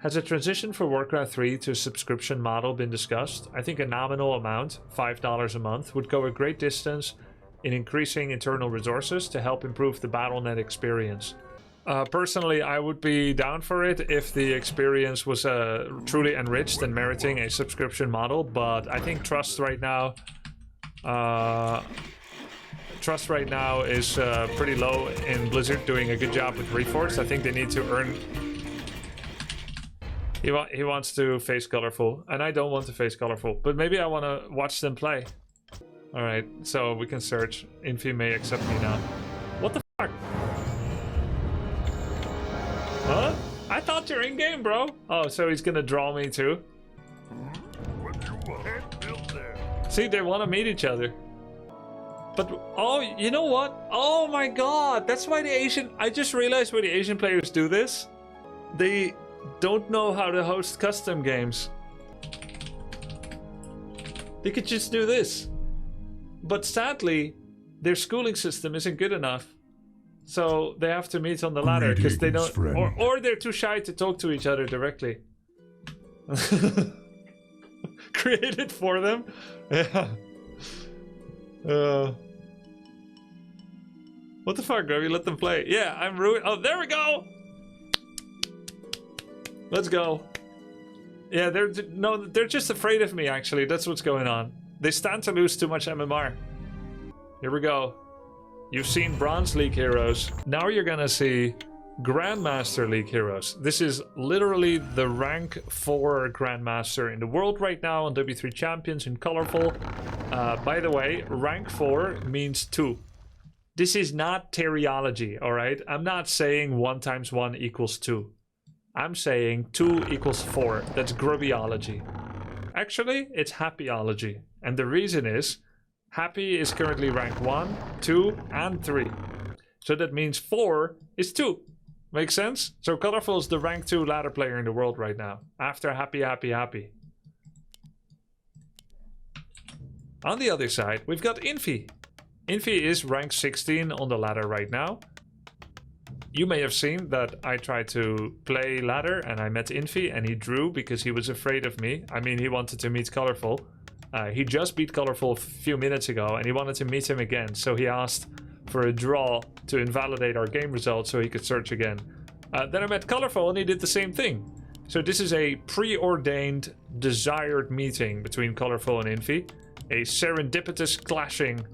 Has a transition for Warcraft 3 to a subscription model been discussed? I think a nominal amount, $5 a month, would go a great distance in increasing internal resources to help improve the BattleNet experience. Personally, I would be down for it if the experience was truly enriched and meriting a subscription model, but I think trust right now is pretty low in Blizzard doing a good job with Reforged. I think they need to earn... He wants to face Colorful, and I don't want to face Colorful, but maybe I want to watch them play. Alright, so we can search. Infi may accept me now. What the fuck? What? I thought you're in-game, bro. Oh, so he's gonna draw me too? See, they want to meet each other. But, oh, you know what? Oh my god, that's why the Asian... I just realized why the Asian players do this. They don't know how to host custom games. They could just do this. But sadly, their schooling system isn't good enough. So they have to meet on the ladder because they don't... Or they're too shy to talk to each other directly. Created for them? Yeah. What the fuck, Grubby? Let them play. Yeah, I'm ruined. Oh, there we go! Let's go. Yeah, they're just afraid of me, actually. That's what's going on. They stand to lose too much MMR. Here we go. You've seen Bronze League heroes. Now you're gonna see Grandmaster League heroes. This is literally the rank 4 Grandmaster in the world right now on W3 Champions in Colorful. By the way, rank 4 means 2. This is not teriology, alright? I'm not saying 1 times 1 equals 2. I'm saying 2 equals 4. That's Grubbyology. Actually, it's Happyology. And the reason is, Happy is currently rank 1, 2, and 3. So that means 4 is 2. Makes sense? So Colorful is the rank 2 ladder player in the world right now. After Happy. On the other side, we've got Infi. Infi is rank 16 on the ladder right now. You may have seen that I tried to play ladder and I met Infi and he drew because he was afraid of me. I mean, he wanted to meet Colorful. He just beat Colorful a few minutes ago and he wanted to meet him again. So he asked for a draw to invalidate our game results so he could search again. Then I met Colorful and he did the same thing. So this is a preordained, desired meeting between Colorful and Infi. A serendipitous clashing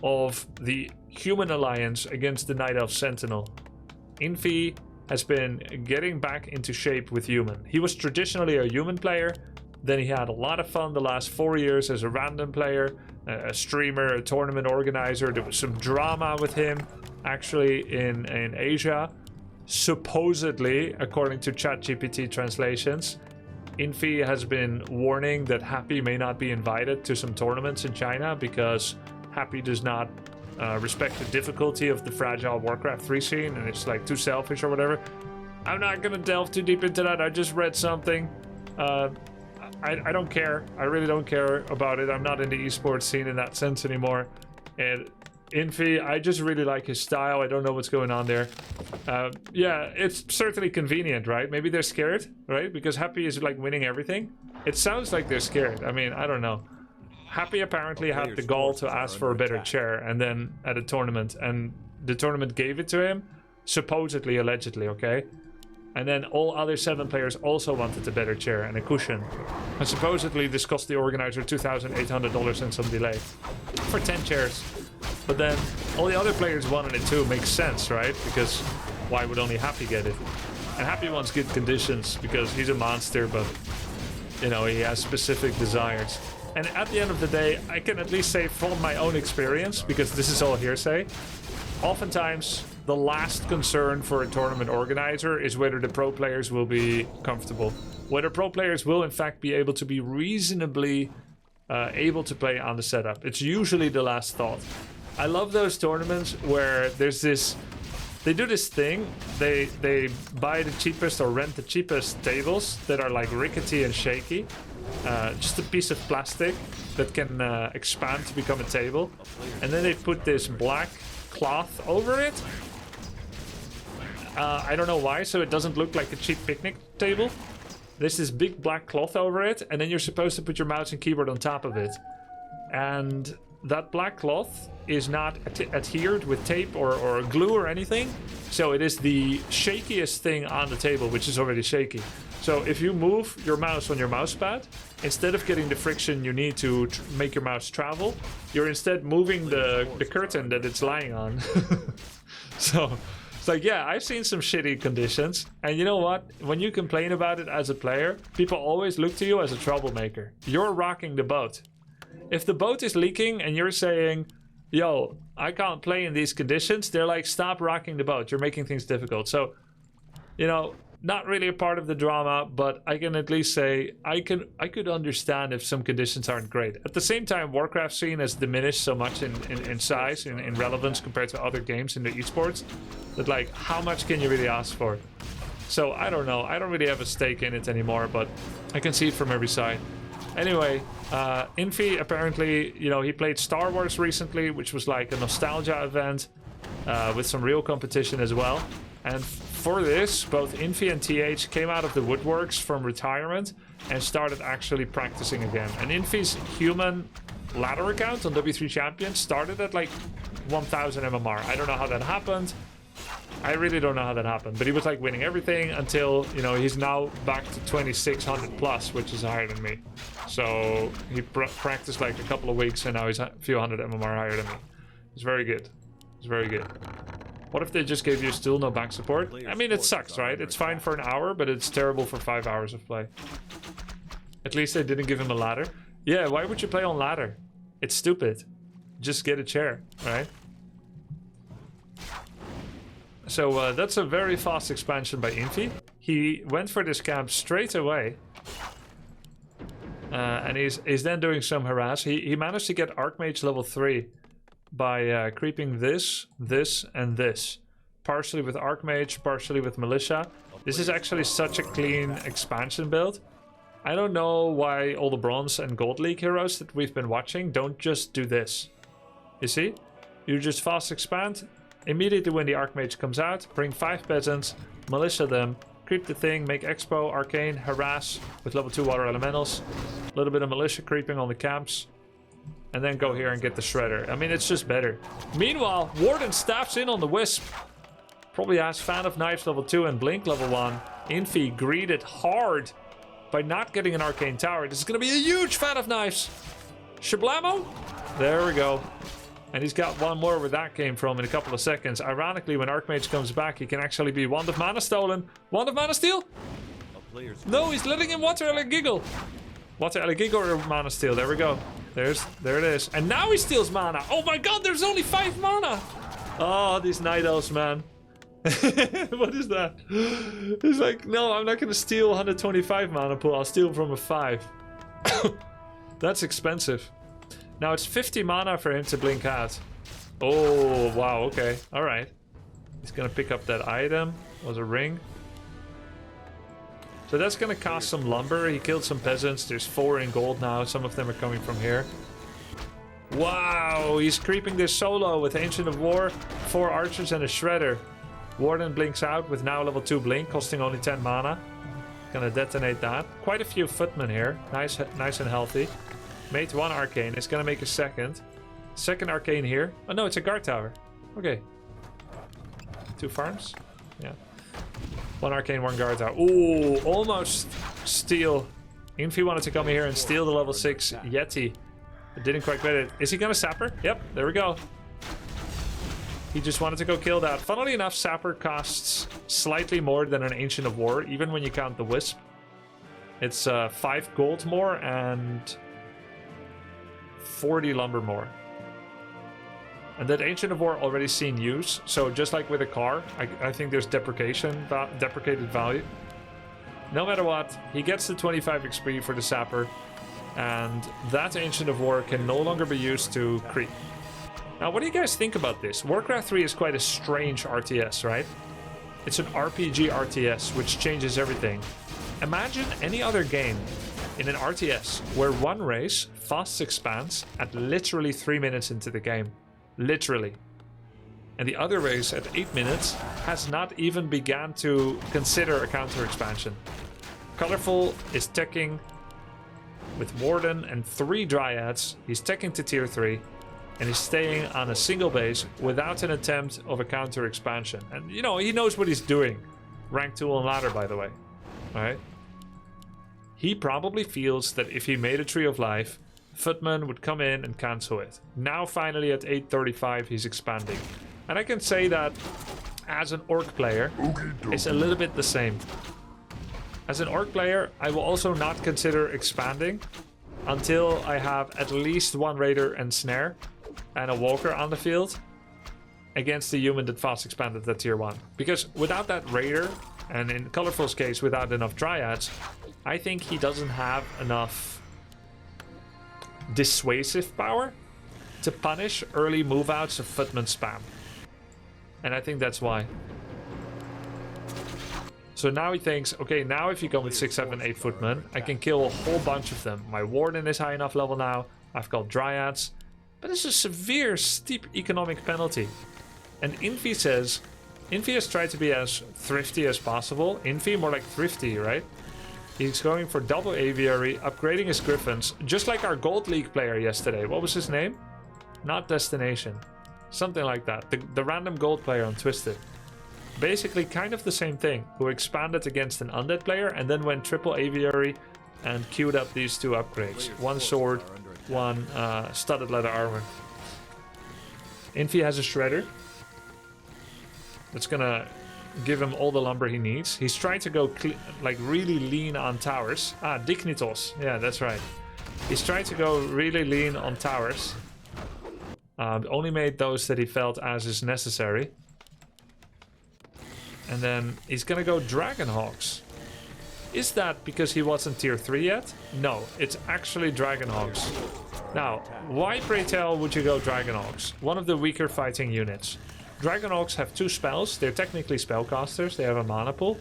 of the Human Alliance against the Night Elf Sentinel. Infi has been getting back into shape with Human. He was traditionally a Human player, then he had a lot of fun the last 4 years as a random player, a streamer, a tournament organizer. There was some drama with him, actually, in Asia. Supposedly, according to ChatGPT translations, Infi has been warning that Happy may not be invited to some tournaments in China because Happy does not respect the difficulty of the fragile Warcraft 3 scene and it's like too selfish or whatever. I'm not gonna delve too deep into that. I just read something. I don't care. I really don't care about it. I'm not in the esports scene in that sense anymore. And Infi, I just really like his style. I don't know what's going on there. Yeah, it's certainly convenient, right? Maybe they're scared, right? Because Happy is like winning everything. It sounds like they're scared. I mean, I don't know. Happy apparently had the gall to ask for a better chair and then at a tournament, and the tournament gave it to him, supposedly, allegedly, okay? And then all other 7 players also wanted a better chair and a cushion. And supposedly this cost the organizer $2,800 and some delay for 10 chairs. But then all the other players wanted it too. Makes sense, right? Because why would only Happy get it? And Happy wants good conditions because he's a monster, but you know, he has specific desires. And at the end of the day, I can at least say from my own experience, because this is all hearsay, oftentimes the last concern for a tournament organizer is whether the pro players will be comfortable. Whether pro players will in fact be able to be reasonably able to play on the setup. It's usually the last thought. I love those tournaments where there's this... They do this thing, they buy the cheapest or rent the cheapest tables that are like rickety and shaky. Just a piece of plastic that can expand to become a table. And then they put this black cloth over it. I don't know why, so it doesn't look like a cheap picnic table. there's this big black cloth over it, and then you're supposed to put your mouse and keyboard on top of it. And that black cloth is not adhered with tape or glue or anything. So it is the shakiest thing on the table, which is already shaky. So if you move your mouse on your mouse pad, instead of getting the friction you need to make your mouse travel, you're instead moving the curtain that it's lying on. So it's like, yeah, I've seen some shitty conditions. And you know what? When you complain about it as a player, people always look to you as a troublemaker. You're rocking the boat. If the boat is leaking and you're saying, yo, I can't play in these conditions, they're like, stop rocking the boat. You're making things difficult. So, you know, not really a part of the drama, but I can at least say I could understand if some conditions aren't great. At the same time, Warcraft scene has diminished so much in size, in relevance compared to other games in the esports, that like, how much can you really ask for? So I don't know. I don't really have a stake in it anymore, but I can see it from every side. Anyway, Infi apparently, you know, he played Star Wars recently, which was like a nostalgia event with some real competition as well. And for this, both Infi and TH came out of the woodworks from retirement and started actually practicing again. And Infi's human ladder account on W3 Champions started at like 1000 MMR. I don't know how that happened. I really don't know how that happened, but he was like winning everything until, you know, he's now back to 2600 plus, which is higher than me. So he practiced like a couple of weeks and now he's a few hundred MMR higher than me. It's very good. It's very good. What if they just gave you still no back support? I mean, it sucks, right? It's fine for an hour, but it's terrible for 5 hours of play. At least they didn't give him a ladder. Yeah, why would you play on ladder? It's stupid. Just get a chair, right? So that's a very fast expansion by Infi. He went for this camp straight away. And he's then doing some harass. He managed to get Archmage level 3 by creeping this, and this. Partially with Archmage, partially with Militia. This is actually such a clean expansion build. I don't know why all the Bronze and Gold League heroes that we've been watching don't just do this. You see? You just fast expand. Immediately when the Archmage comes out, bring 5 peasants, militia them, creep the thing, make Expo, Arcane, harass with level 2 water elementals, a little bit of militia creeping on the camps, and then go here and get the shredder. I mean, it's just better. Meanwhile, Warden staffs in on the Wisp. Probably has Fan of Knives level 2 and Blink level 1. Infi greeted hard by not getting an Arcane Tower. This is going to be a huge Fan of Knives. Shablamo? There we go. And he's got one more where that came from in a couple of seconds. Ironically, when Archmage comes back, he can actually be Wand of Mana stolen. Wand of Mana steal? No, he's letting him Water Ele Giggle. Water Ele Giggle or Mana steal. There we go. There it is. And now he steals mana. Oh my god, there's only 5 mana. Oh, these Night Elves, man. What is that? He's like, no, I'm not going to steal 125 mana pool. I'll steal from a 5. That's expensive. Now it's 50 mana for him to blink out. Oh, wow, okay. Alright. He's gonna pick up that item. Was a ring. So that's gonna cost some lumber. He killed some peasants. There's 4 in gold now. Some of them are coming from here. Wow, he's creeping this solo with Ancient of War, 4 archers and a shredder. Warden blinks out with now level 2 blink, costing only 10 mana. Gonna detonate that. Quite a few footmen here. Nice and healthy. Made 1 arcane. It's gonna make a second. Second arcane here. Oh no, it's a guard tower. Okay. 2 farms. Yeah. 1 arcane, 1 guard tower. Ooh, almost steal. Infi wanted to come here and steal the level 6 Yeti. But didn't quite get it. Is he gonna sapper? Yep, there we go. He just wanted to go kill that. Funnily enough, sapper costs slightly more than an Ancient of War, even when you count the Wisp. It's 5 gold more and 40 lumber more. And that Ancient of War already seen use, so just like with a car, I think there's deprecated value. No matter what, he gets the 25 XP for the sapper, and that Ancient of War can no longer be used to creep. Now, what do you guys think about this? Warcraft 3 is quite a strange RTS, right? It's an RPG RTS, which changes everything. Imagine any other game in an RTS where one race fast expands at literally 3 minutes into the game. Literally. And the other race at 8 minutes has not even begun to consider a counter expansion. Colorful is teching with Warden and 3 Dryads. He's teching to tier 3. And he's staying on a single base without an attempt of a counter expansion. And, you know, he knows what he's doing. Rank 2 on ladder, by the way. Alright? He probably feels that if he made a Tree of Life, Footman would come in and cancel it. Now, finally, at 835, he's expanding. And I can say that, as an Orc player, it's a little bit the same. As an Orc player, I will also not consider expanding until I have at least 1 Raider and Snare and a Walker on the field against the human that fast expanded at tier 1. Because without that Raider, and in Colorful's case without enough Dryads, I think he doesn't have enough dissuasive power to punish early move outs of Footman spam. And I think that's why. So now he thinks, okay, now if you come with 6, 7, 8 Footmen, I can kill a whole bunch of them. My Warden is high enough level now. I've got Dryads. But it's a severe, steep economic penalty. And Infi says, Infi has tried to be as thrifty as possible. Infi more like thrifty, right? He's going for double aviary, upgrading his griffins, just like our Gold League player yesterday. What was his name? Not Destination. Something like that. The random gold player on Twisted. Basically kind of the same thing, who expanded against an undead player and then went triple aviary and queued up these 2 upgrades. 1 sword, 1 studded leather armor. Infi has a shredder. That's gonna give him all the lumber he needs. He's trying to go like really lean on towers. Ah, Dignitos. Yeah, that's right. He's trying to go really lean on towers. Only made those that he felt as is necessary. And then he's gonna go Dragonhawks. Is that because he wasn't tier 3 yet? No, it's actually Dragonhawks. Now, why pray tell would you go Dragonhawks? One of the weaker fighting units. Dragonhawks have 2 spells. They're technically spellcasters. They have a mana pool.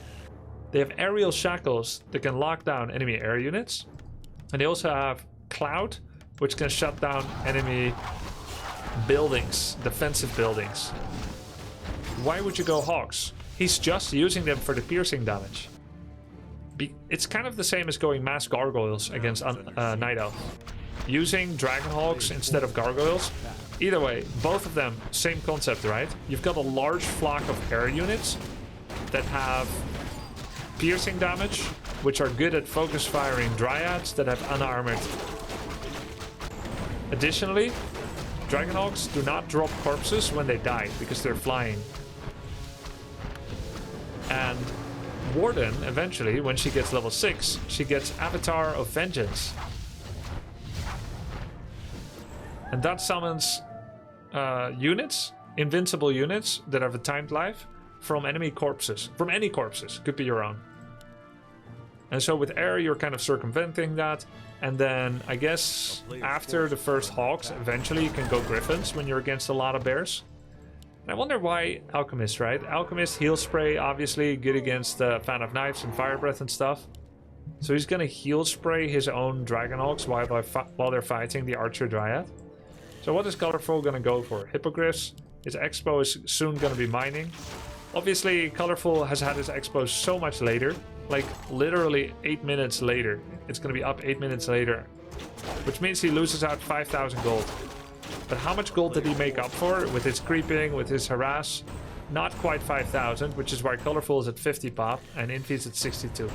They have aerial shackles that can lock down enemy air units. And they also have Cloud, which can shut down enemy buildings, defensive buildings. Why would you go Hawks? He's just using them for the piercing damage. It's kind of the same as going Mass Gargoyles against Night Elf. Using Dragonhawks instead of Gargoyles. Either way, both of them, same concept, right? You've got a large flock of air units that have piercing damage, which are good at focus firing Dryads that have unarmored. Additionally, Dragonhawks do not drop corpses when they die, because they're flying. And Warden, eventually, when she gets level 6, she gets Avatar of Vengeance. And that summons units, invincible units, that have a timed life from enemy corpses. From any corpses, could be your own. And so with air, you're kind of circumventing that. And then, I guess, after the first Hawks, eventually you can go Griffins when you're against a lot of bears. And I wonder why Alchemist, right? Alchemist, Heal Spray, obviously good against Fan of Knives and Fire Breath and stuff. So he's gonna Heal Spray his own Dragonhawks while they're fighting the Archer Dryad. So what is Colorful gonna go for? Hippogriffs. His Expo is soon gonna be mining. Obviously, Colorful has had his Expo so much later. Like, literally 8 minutes later. It's gonna be up 8 minutes later. Which means he loses out 5,000 gold. But how much gold did he make up for with his creeping, with his harass? Not quite 5,000, which is why Colorful is at 50 pop and Infi's at 62.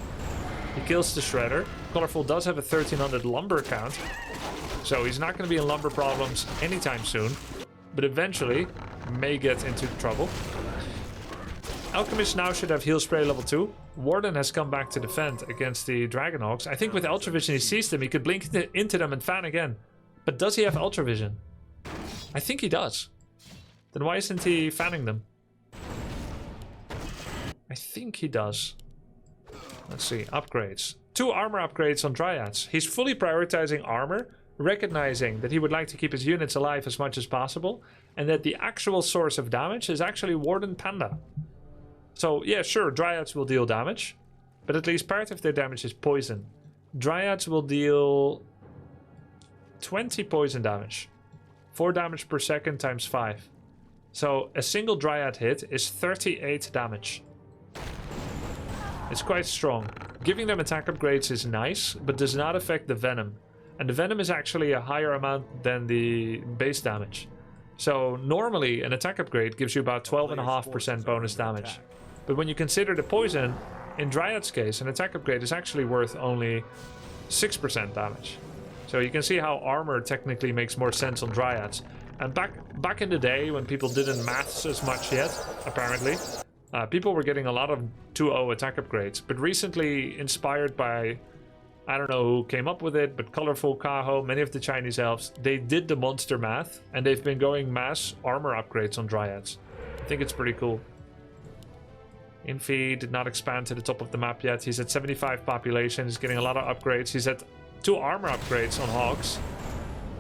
He kills the Shredder. Colorful does have a 1300 lumber count, so he's not going to be in lumber problems anytime soon, but eventually may get into trouble. Alchemist now should have Heal Spray level 2. Warden has come back to defend against the Dragonhawks. I think with Ultra Vision he sees them, he could blink into them and fan again. But does he have Ultra Vision? I think he does. Then why isn't he fanning them? I think he does. Let's see, upgrades. 2 armor upgrades on Dryads. He's fully prioritizing armor, recognizing that he would like to keep his units alive as much as possible, and that the actual source of damage is actually Warden Panda. So, yeah, sure, Dryads will deal damage, but at least part of their damage is poison. Dryads will deal 20 poison damage. 4 damage per second times 5. So, a single Dryad hit is 38 damage. It's quite strong. Giving them attack upgrades is nice, but does not affect the venom. And the venom is actually a higher amount than the base damage. So normally an attack upgrade gives you about 12.5% bonus damage. But when you consider the poison, in Dryad's case, an attack upgrade is actually worth only 6% damage. So you can see how armor technically makes more sense on Dryads. And back in the day, when people didn't maths as much yet, apparently, people were getting a lot of 2-0 attack upgrades. But recently, inspired by, I don't know who came up with it, but Colorful, Kaho, many of the Chinese elves, they did the monster math, and they've been going mass armor upgrades on Dryads. I think it's pretty cool. Infi did not expand to the top of the map yet. He's at 75 population. He's getting a lot of upgrades. He's at 2 armor upgrades on Hogs.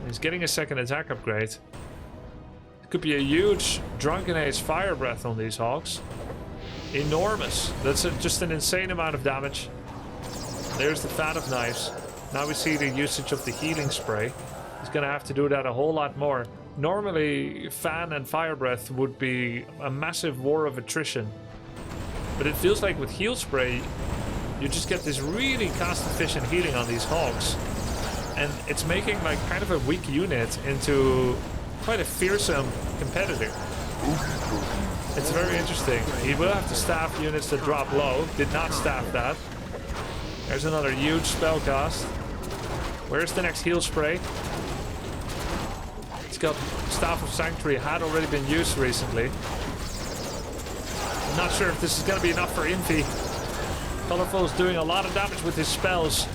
He's getting a second attack upgrade. It could be a huge Drunken Age Fire Breath on these Hogs. Enormous. That's just an insane amount of damage. There's the Fan of Knives. Now we see the usage of the healing spray. He's gonna have to do that a whole lot more. Normally, Fan and Fire Breath would be a massive war of attrition. But it feels like with heal spray, you just get this really cost-efficient healing on these Hogs. And it's making like kind of a weak unit into quite a fearsome competitor. It's very interesting. He will have to staff units that drop low. Did not staff that. There's another huge spell cast. Where's the next heal spray? It's got Staff of Sanctuary, had already been used recently. I'm not sure if this is going to be enough for Infi. Colorful is doing a lot of damage with his spells.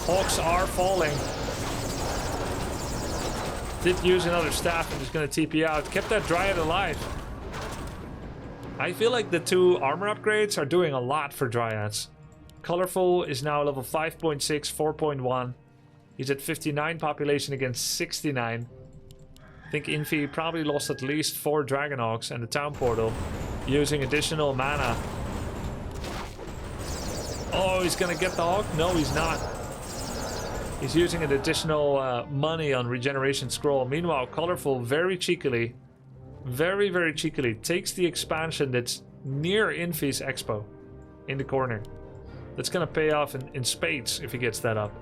Hawks are falling. Did use another staff and is going to TP out. Kept that Dryad alive. I feel like the 2 armor upgrades are doing a lot for Dryads. Colorful is now level 5.6, 4.1. He's at 59 population against 69. I think Infi probably lost at least 4 Dragonhawks and the town portal, using additional mana. Oh, he's gonna get the Hawk? No, he's not. He's using an additional money on Regeneration Scroll. Meanwhile, Colorful very cheekily, very cheekily, takes the expansion that's near Infi's Expo in the corner. That's gonna pay off in spades if he gets that up.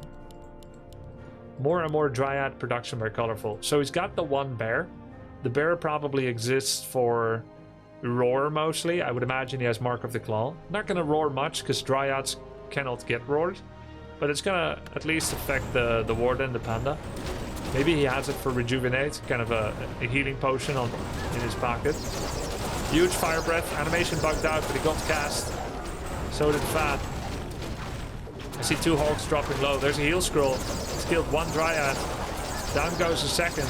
More and more Dryad production by Colorful. So he's got the 1 bear. The bear probably exists for roar mostly. I would imagine he has Mark of the Claw. Not gonna roar much because Dryads cannot get roared. But it's gonna at least affect the Warden, the Panda. Maybe he has it for Rejuvenate, kind of a healing potion in his pocket. Huge Fire Breath. Animation bugged out, but he got cast. So did Fat. I see 2 Hogs dropping low. There's a heal scroll. It's killed 1 Dryad. Down goes a second.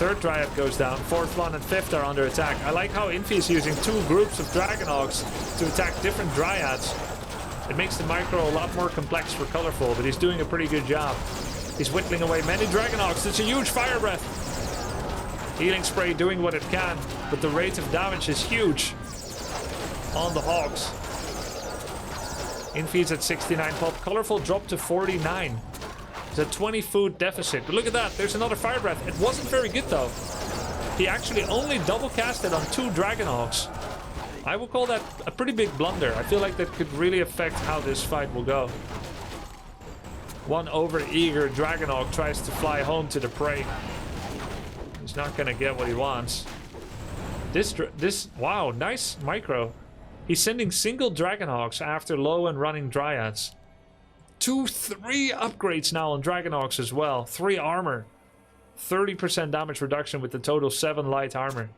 3rd Dryad goes down. 4th one and 5th are under attack. I like how Infi is using 2 groups of Dragonhogs to attack different Dryads. It makes the micro a lot more complex for Colorful, but he's doing a pretty good job. He's whittling away many Dragonhogs. It's a huge Fire Breath. Healing Spray doing what it can, but the rate of damage is huge on the Hogs. Infi's at 69 pop. Colorful dropped to 49. It's a 20 food deficit. But look at that. There's another Fire Breath. It wasn't very good though. He actually only double casted on 2 Dragonhogs. I would call that a pretty big blunder. I feel like that could really affect how this fight will go. One over-eager Dragonhawk tries to fly home to the prey. He's not gonna get what he wants. Wow, nice micro. He's sending single Dragonhawks after low and running Dryads. 3 upgrades now on Dragonhawks as well. 3 armor. 30% damage reduction with the total 7 light armor.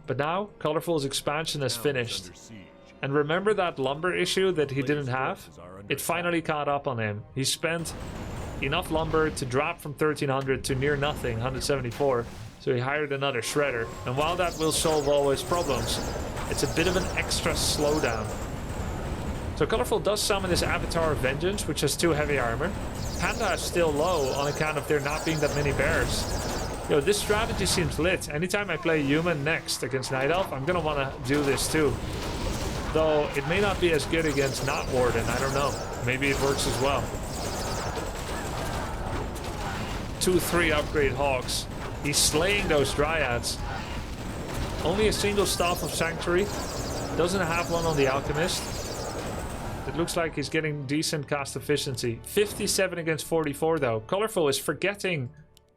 But now, Colorful's expansion is finished. And remember that lumber issue that he didn't have? It finally caught up on him. He spent enough lumber to drop from 1300 to near nothing, 174. So he hired another shredder. And while that will solve all his problems, it's a bit of an extra slowdown. So Colorful does summon his Avatar of Vengeance, which has 2 heavy armor. Panda is still low on account of there not being that many bears. Yo, this strategy seems lit. Anytime I play human next against Night Elf, I'm gonna wanna do this too. Though it may not be as good against not Warden, I don't know. Maybe it works as well. 2-3 upgrade Hogs. He's slaying those Dryads. Only a single Staff of Sanctuary. Doesn't have one on the Alchemist. It looks like he's getting decent cast efficiency. 57 against 44 though. Colorful is forgetting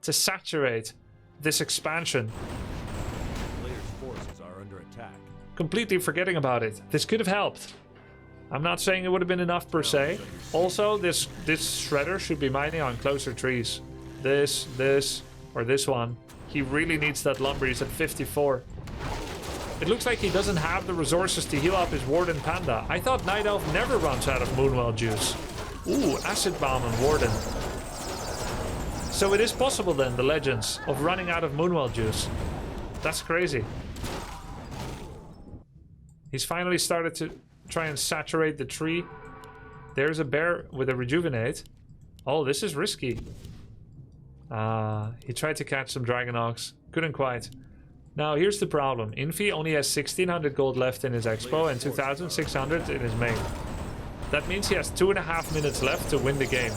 to saturate this expansion. Players' forces are under attack. Completely forgetting about it. This could have helped. I'm not saying it would have been enough per se. Also, this shredder should be mining on closer trees. This, or this one. He really needs that lumber. He's at 54. It looks like he doesn't have the resources to heal up his Warden Panda. I thought Night Elf never runs out of Moonwell juice. Ooh, Acid Bomb on Warden. So it is possible then, the legends of running out of Moonwell juice. That's crazy. He's finally started to try and saturate the tree. There's a bear with a rejuvenate. Oh, this is risky. He tried to catch some Dragon Ox. Couldn't quite. Now, here's the problem. Infi only has 1600 gold left in his expo and 2600 in his main. That means he has 2.5 minutes left to win the game.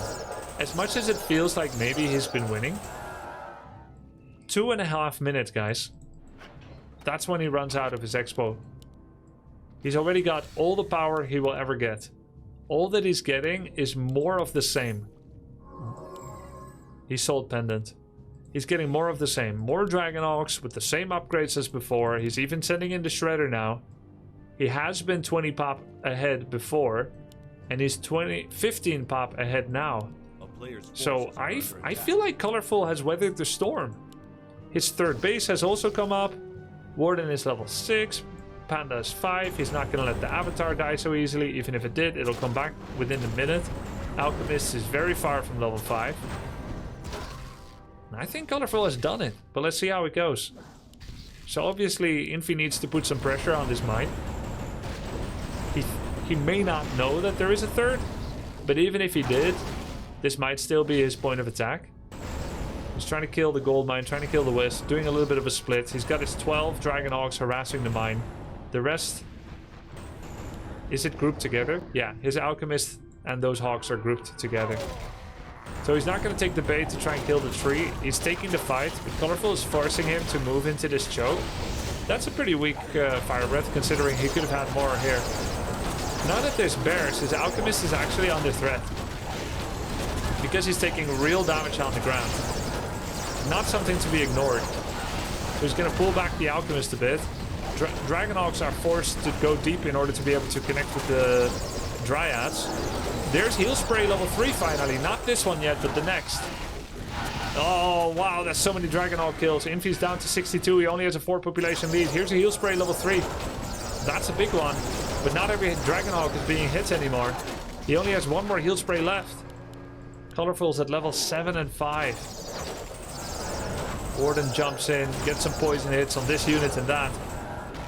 As much as it feels like maybe he's been winning. 2.5 minutes, guys. That's when he runs out of his expo. He's already got all the power he will ever get. All that he's getting is more of the same. He sold Pendant. He's getting more of the same. More Dragon Ox with the same upgrades as before. He's even sending in the Shredder now. He has been 20 pop ahead before. And he's 15 pop ahead now. So I feel like Colorful has weathered the storm. His third base has also come up. Warden is level 6. Panda is 5. He's not going to let the Avatar die so easily. Even if it did, it'll come back within a minute. Alchemist is very far from level 5. I think Colorful has done it, but let's see how it goes. So obviously Infi needs to put some pressure on this mine. He may not know that there is a third, but even if he did, this might still be his point of attack. He's trying to kill the gold mine, trying to kill the west, doing a little bit of a split. He's got his 12 Dragon Hawks harassing the mine. The rest... Is it grouped together? Yeah, his Alchemist and those Hawks are grouped together. So he's not going to take the bait to try and kill the tree. He's taking the fight, but Colorful is forcing him to move into this choke. That's a pretty weak Fire Breath, considering he could have had more here. Now that there's bears, his Alchemist is actually under threat. Because he's taking real damage on the ground. Not something to be ignored. So he's going to pull back the Alchemist a bit. Dragon Hawks are forced to go deep in order to be able to connect with the Dryads. There's Heal Spray level 3 finally. Not this one yet, but the next. Oh, wow, there's so many Dragon Hawk kills. Infi's down to 62. He only has a 4 population lead. Here's a Heal Spray level 3. That's a big one. But not every Dragon Hawk is being hit anymore. He only has 1 more Heal Spray left. Colorful's at level 7 and 5. Warden jumps in, gets some poison hits on this unit and that.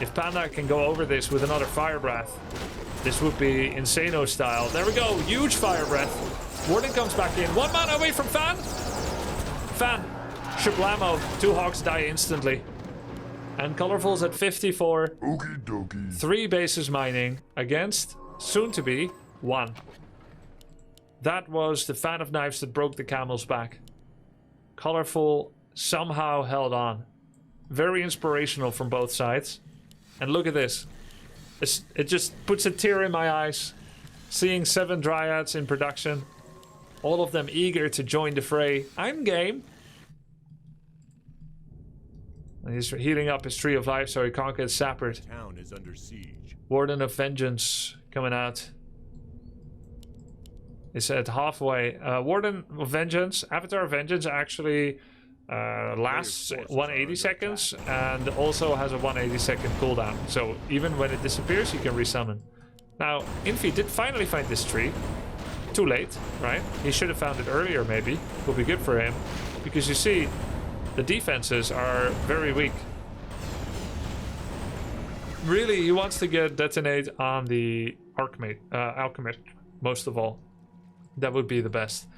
If Panda can go over this with another Fire Breath, this would be Insano style. There we go. Huge Fire Breath. Warden comes back in. 1 mana away from Fan. Fan. Shablamo. 2 Hawks die instantly. And Colorful's at 54. Okie dokie. 3 bases mining against, soon to be, 1. That was the Fan of Knives that broke the camel's back. Colorful somehow held on. Very inspirational from both sides. And look at this. It just puts a tear in my eyes. Seeing 7 Dryads in production. All of them eager to join the fray. I'm game. And he's healing up his Tree of Life so he can't get sappered. Town is under siege. Warden of Vengeance coming out. It's at halfway. Warden of Vengeance, Avatar of Vengeance actually lasts 180 seconds and also has a 180 second cooldown. So even when it disappears, you can resummon. Now, Infi did finally find this tree. Too late, right? He should have found it earlier, maybe. Would be good for him. Because you see, the defenses are very weak. Really, he wants to get detonate on the Alchemist, most of all. That would be the best.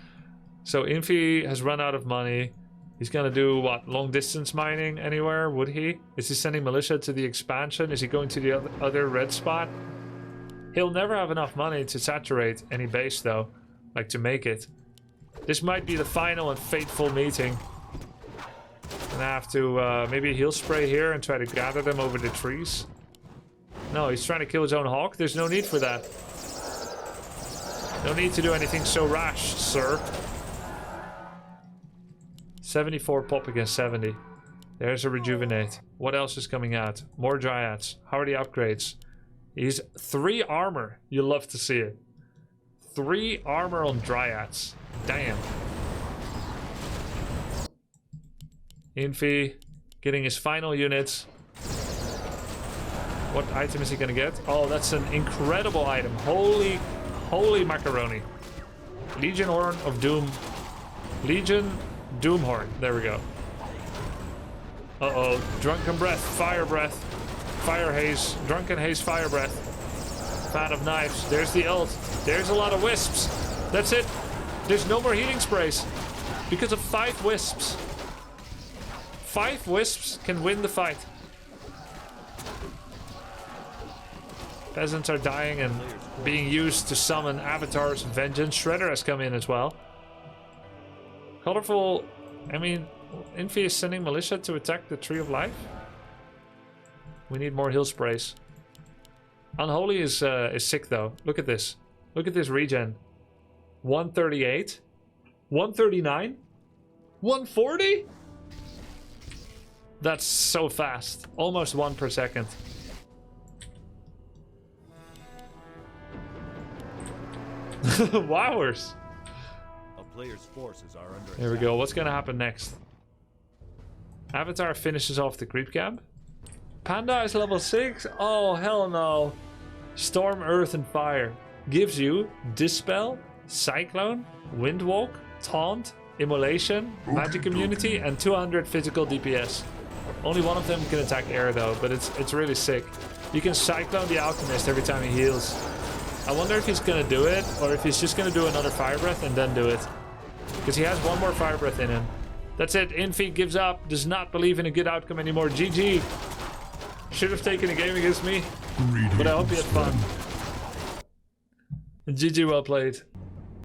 So Infi has run out of money. He's gonna do what? Long distance mining anywhere? Would he? Is he sending militia to the expansion? Is he going to the other red spot? He'll never have enough money to saturate any base though. Like to make it. This might be the final and fateful meeting. Gonna have to maybe Heal Spray here and try to gather them over the trees. No, he's trying to kill his own Hawk. There's no need for that. No need to do anything so rash, sir. 74 pop against 70. There's a rejuvenate. What else is coming out? More dryads. How are the upgrades? He's 3 armor. You love to see it. 3 armor on dryads. Damn. Infi getting his final units. What item is he gonna get? Oh, that's an incredible item. Holy macaroni. Legion Horn of Doom. Legion Doomhorn. There we go. Uh-oh. Drunken Breath. Fire Breath. Fire Haze. Drunken Haze. Fire Breath. Fan of Knives. There's the ult. There's a lot of wisps. That's it. There's no more healing sprays. Because of 5 wisps. 5 wisps can win the fight. Peasants are dying and being used to summon avatars. Vengeance. Shredder has come in as well. Colorful. I mean, Infi is sending militia to attack the Tree of Life. We need more heal sprays. Unholy is sick though. Look at this. Look at this regen. 138. 139. 140. That's so fast. Almost 1 per second. Wowers. A player's forces are under There we attack. go. What's gonna happen next? Avatar finishes off the creep camp. Panda is level 6? Oh, hell no. Storm, Earth, and Fire. Gives you Dispel, Cyclone, Windwalk, Taunt, Immolation, Magic Immunity, and 200 physical DPS. Only one of them can attack air though, but it's really sick. You can Cyclone the Alchemist every time he heals. I wonder if he's gonna do it, or if he's just gonna do another Fire Breath and then do it. Because he has 1 more Fire Breath in him. That's it. Infi gives up. Does not believe in a good outcome anymore. GG. Should have taken a game against me. But I hope you had fun. GG, well played.